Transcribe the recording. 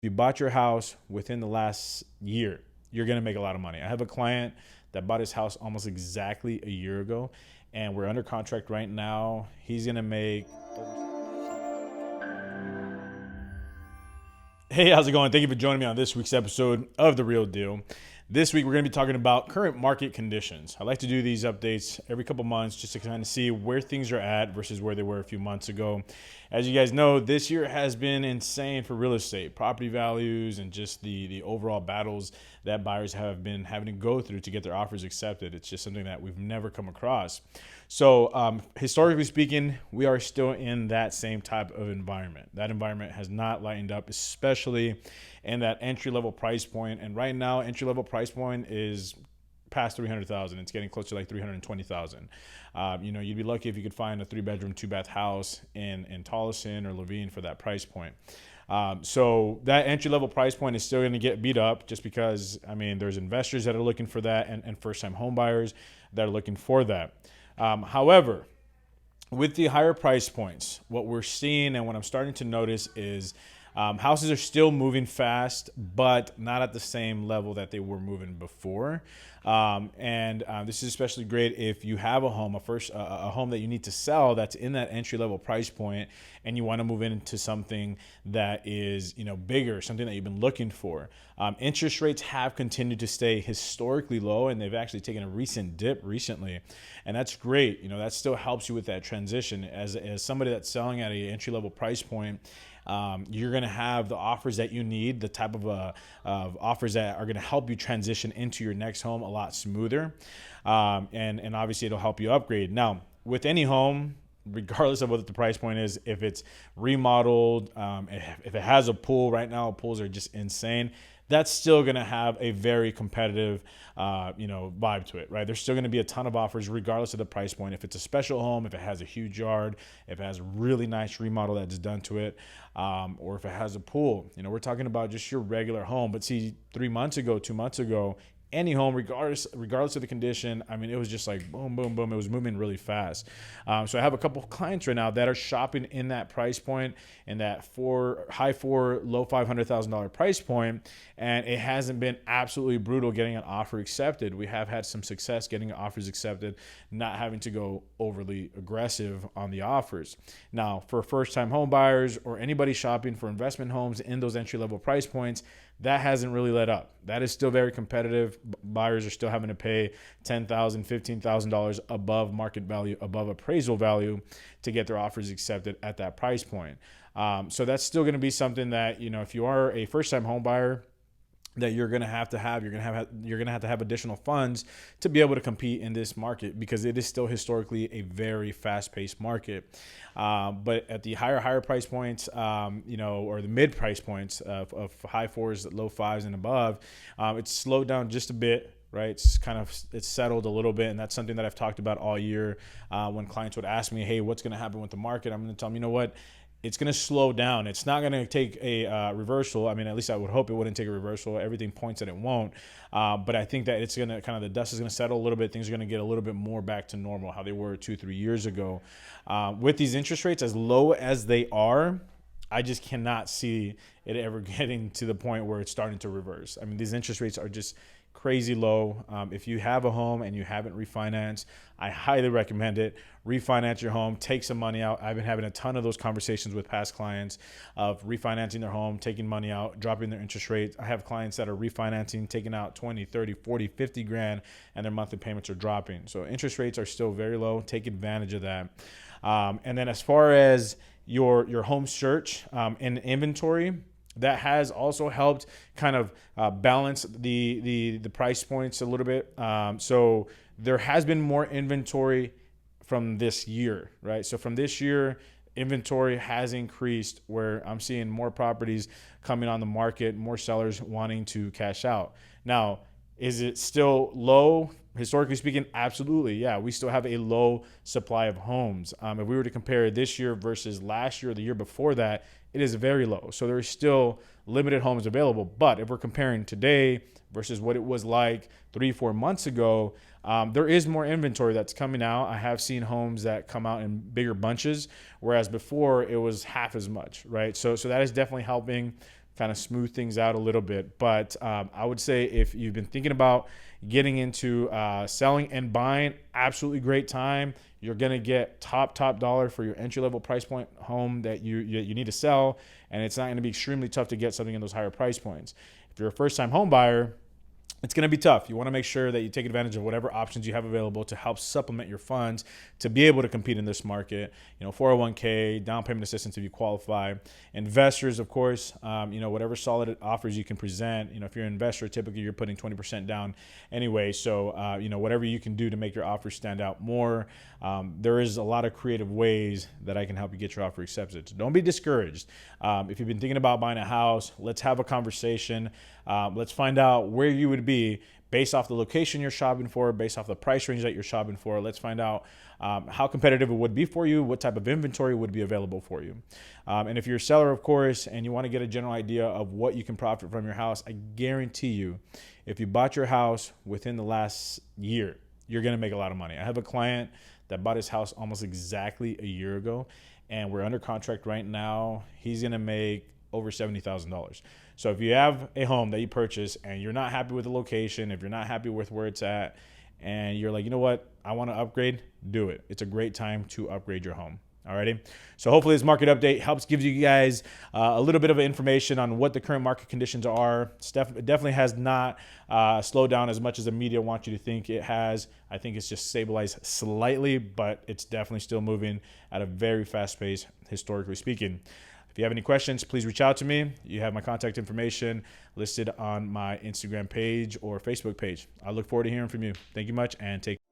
you bought your house within the last year, you're going to make a lot of money. I have a client that bought his house almost exactly a year ago, and we're under contract right now. He's going to make. Hey, how's it going? Thank you for joining me on this week's episode of The Real Deal. This week, we're going to be talking about current market conditions. I like to do these updates every couple months just to kind of see where things are at versus where they were a few months ago. As you guys know, this year has been insane for real estate, property values, and just the overall battles that buyers have been having to go through to get their offers accepted. It's just something that we've never come across. So historically speaking, we are still in that same type of environment. That environment has not lightened up, especially in that entry-level price point. And right now, entry-level price point is past 300,000. It's getting close to like 320,000. You'd be lucky if you could find a 3-bedroom, 2-bath house in Tolleson or Levine for that price point. So that entry-level price point is still going to get beat up just because, there's investors that are looking for that and first-time home buyers that are looking for that. However, with the higher price points, what we're seeing and what I'm starting to notice is houses are still moving fast, but not at the same level that they were moving before. This is especially great if you have a home, a home that you need to sell that's in that entry level price point, and you want to move into something that is, bigger, something that you've been looking for. Interest rates have continued to stay historically low, and they've actually taken a recent dip recently, and that's great. That still helps you with that transition as somebody that's selling at a entry level price point. You're going to have the offers that you need, the type of offers that are going to help you transition into your next home a lot smoother. And obviously it'll help you upgrade. Now, with any home, regardless of what the price point is, if it's remodeled, if it has a pool, right now pools are just insane. That's still going to have a very competitive, vibe to it, right? There's still going to be a ton of offers regardless of the price point. If it's a special home, if it has a huge yard, if it has a really nice remodel that's done to it, or if it has a pool, we're talking about just your regular home. But see, 2 months ago, any home, regardless of the condition, it was just like boom, boom, boom. It was moving really fast. So I have a couple of clients right now that are shopping in that price point, in that high four, low $500,000 price point, and it hasn't been absolutely brutal getting an offer accepted. We have had some success getting offers accepted, not having to go overly aggressive on the offers. Now, for first-time home buyers or anybody shopping for investment homes in those entry-level price points, that hasn't really let up. That is still very competitive. Buyers are still having to pay $10,000, $15,000 above market value, above appraisal value to get their offers accepted at that price point. So that's still going to be something that, if you are a first-time home buyer, that you're going to have to have additional funds to be able to compete in this market, because it is still historically a very fast-paced market. But at the higher price points, or the mid price points of high fours, low fives and above, it's slowed down just a bit. Right. It's settled a little bit. And that's something that I've talked about all year. When clients would ask me, hey, what's going to happen with the market? I'm going to tell them, it's going to slow down. It's not going to take a reversal. At least I would hope it wouldn't take a reversal. Everything points that it won't. But I think that it's going to the dust is going to settle a little bit. Things are going to get a little bit more back to normal, how they were 2-3 years ago. With these interest rates as low as they are, I just cannot see it ever getting to the point where it's starting to reverse. These interest rates are just crazy low. If you have a home and you haven't refinanced, I highly recommend it. Refinance your home, take some money out. I've been having a ton of those conversations with past clients of refinancing their home, taking money out, dropping their interest rates. I have clients that are refinancing, taking out 20, 30, 40, 50 grand, and their monthly payments are dropping. So interest rates are still very low. Take advantage of that. And then as far as your home search and inventory, that has also helped kind of balance the price points a little bit. So there has been more inventory from this year, right? So from this year, inventory has increased, where I'm seeing more properties coming on the market, more sellers wanting to cash out. Now, is it still low? Historically speaking, absolutely. Yeah, we still have a low supply of homes. If we were to compare this year versus last year or the year before that, it is very low. So there's still limited homes available. But if we're comparing today versus what it was like 3-4 months ago, there is more inventory that's coming out. I have seen homes that come out in bigger bunches, whereas before it was half as much, right? So that is definitely helping kind of smooth things out a little bit. But I would say if you've been thinking about getting into selling and buying, absolutely great time. You're gonna get top dollar for your entry level price point home that you need to sell, and it's not gonna be extremely tough to get something in those higher price points. If you're a first time home buyer, it's going to be tough. You want to make sure that you take advantage of whatever options you have available to help supplement your funds to be able to compete in this market. 401k, down payment assistance if you qualify. Investors, of course, whatever solid offers you can present. If you're an investor, typically you're putting 20% down anyway. So, whatever you can do to make your offer stand out more. There is a lot of creative ways that I can help you get your offer accepted. So don't be discouraged. If you've been thinking about buying a house, let's have a conversation. Let's find out where you would be based off the location you're shopping for, based off the price range that you're shopping for. Let's find out how competitive it would be for you, what type of inventory would be available for you. And if you're a seller, of course, and you want to get a general idea of what you can profit from your house, I guarantee you, if you bought your house within the last year, you're going to make a lot of money. I have a client that bought his house almost exactly a year ago, and we're under contract right now. He's going to make over $70,000. So if you have a home that you purchase and you're not happy with the location, if you're not happy with where it's at, and you're like, you know what, I want to upgrade, do it. It's a great time to upgrade your home. Alrighty. So hopefully this market update gives you guys a little bit of information on what the current market conditions are. It definitely has not slowed down as much as the media wants you to think it has. I think it's just stabilized slightly, but it's definitely still moving at a very fast pace, historically speaking. If you have any questions, please reach out to me. You have my contact information listed on my Instagram page or Facebook page. I look forward to hearing from you. Thank you much, and take care.